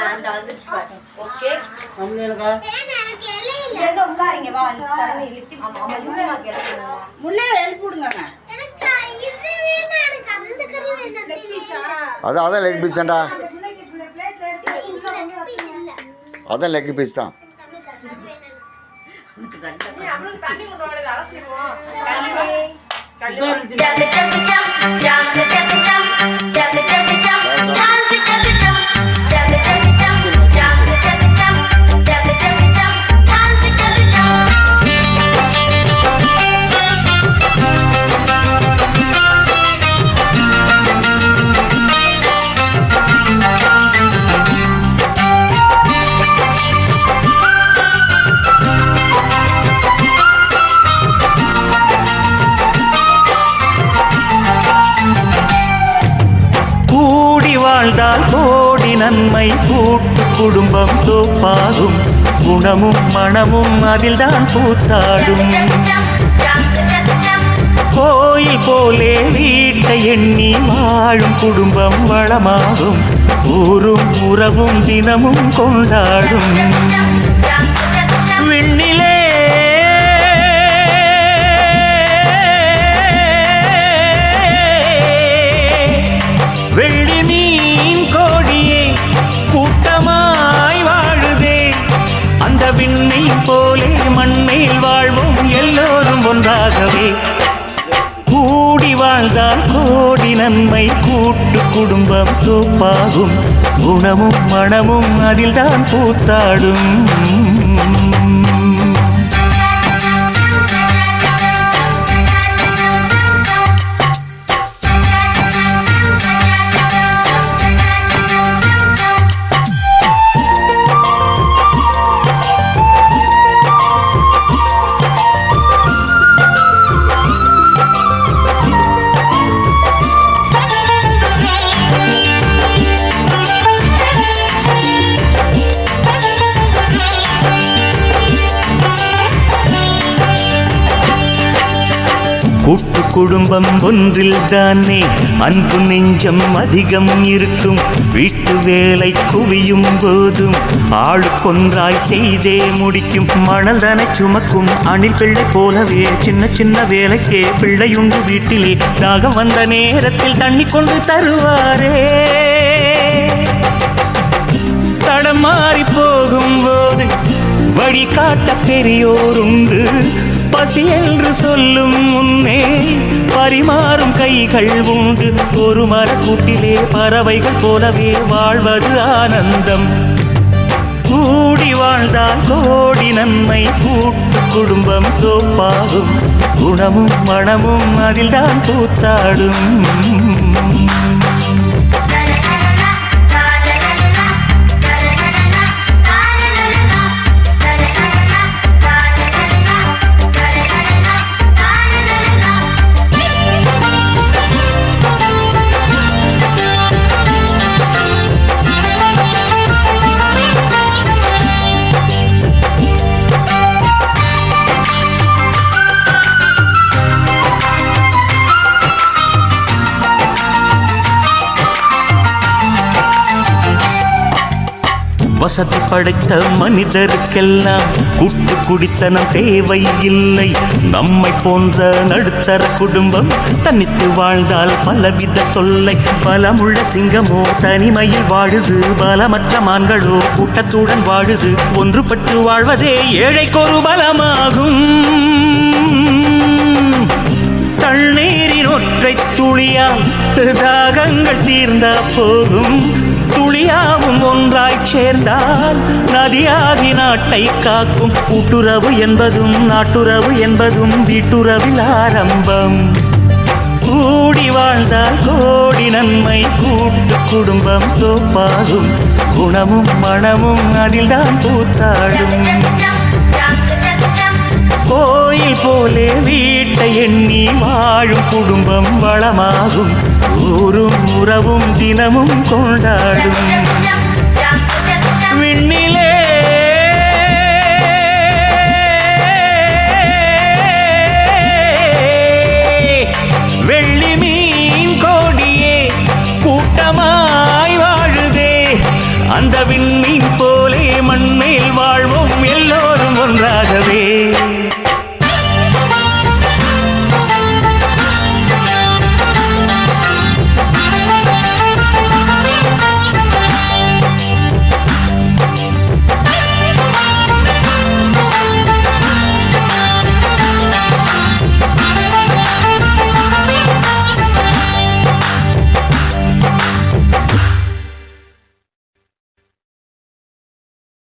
அந்த வந்துச்சு பாரு. ஓகே அம்னேலகா எங்க உட்காருங்க வா தரமே லிட்டி ஆமா ஆமா இங்க நான் கேக்குறேன் முள்ளே எழுப்பி விடுங்க எனக்கு இது வேணா எனக்கு அந்த கறி வேணா லெக் பீஸா அதான் லெக் பீஸ்டா அதான் லெக் பீஸ் தான் உனக்கு கண்ட அவளுக்கு தண்ணி கொண்டு வரல அலசிடுவோம். வாழ்ந்தால் கோடி நன்மை கூட்டு குடும்பம் தோப்பாகும் குணமும் மனமும் அதில்தான் கூத்தாடும் கோயில் போலே வீட்டை எண்ணி வாழும் குடும்பம் வளமாகும் ஊரும் உறவும் தினமும் கொண்டாடும் விண்ணிலே வெள்ளி மீன் கோடியே கூட்டமாய் வாழுதே அந்த விண்ணில் போலே மண்ணில் வாழ்வோம் எல்லோரும் ஒன்றாகவே கூடி வாழ்ந்தால் கோடி நன்மை கூட்டு குடும்பம் தோப்பாகும் குணமும் மனமும் அதில்தான் கூத்தாடும் கூட்டு குடும்பம் ஒன்றில் தானே அன்பு நெஞ்சம் அதிகம் இருக்கும் வீட்டு வேலை குவியும் போதும் ஆளுக்கொன்றாய் செய்தே முடிக்கும் மணல் தானே சுமக்கும் அணில் பிள்ளை போலவே சின்ன சின்ன வேலைக்கே பிள்ளையுண்டு வீட்டிலே தாகம் வந்த நேரத்தில் தண்ணி கொண்டு தருவாரே தடம் மாறி போகும்போது வழிகாட்ட பெரியோருண்டு பசி என்று சொல்லும் முன்னே பரிமாறும் கைகள் உண்டு ஒரு மரக்கூட்டிலே பறவைகள் போலவே வாழ்வது ஆனந்தம் கூடி வாழ்ந்தால் கோடி நன்மை கூட்டு குடும்பம் தோப்பாகும் குணமும் மனமும் அதில்தான் கூத்தாடும் வசதி படைத்த மனிதருக்கெல்லாம் கூட்டு குடித்தனம் தேவை இல்லை நம்மை போன்ற நடுத்தர குடும்பம் தனித்து வாழ்ந்தால் பலவித தொல்லை பலமுள்ள சிங்கமோ தனிமையில் வாழுது பலமற்ற மான்களோ கூட்டத்துடன் வாழுது ஒன்றுபட்டு வாழ்வதே ஏழைக்கொரு பலமாகும் தண்ணீரின் ஒற்றை துளியால் தாகங்கள் தீர்ந்தா போகும் துளியாவும் ஒன்றாய் சேர்ந்தால் நதியாதி நாட்டை காக்கும் கூட்டுறவு என்பதும் நாட்டுறவு என்பதும் வீட்டுறவில் ஆரம்பம் கூடி வாழ்ந்தால் கோடி நன்மை கூட்டு குடும்பம் தோப்பாகும் குணமும் மனமும் அதில்தான் கூத்தாடும் கோயில் போலே வீட்டை எண்ணி வாழும் குடும்பம் வளமாகும் ஊரும் உறவும் தினமும் கொண்டாடும்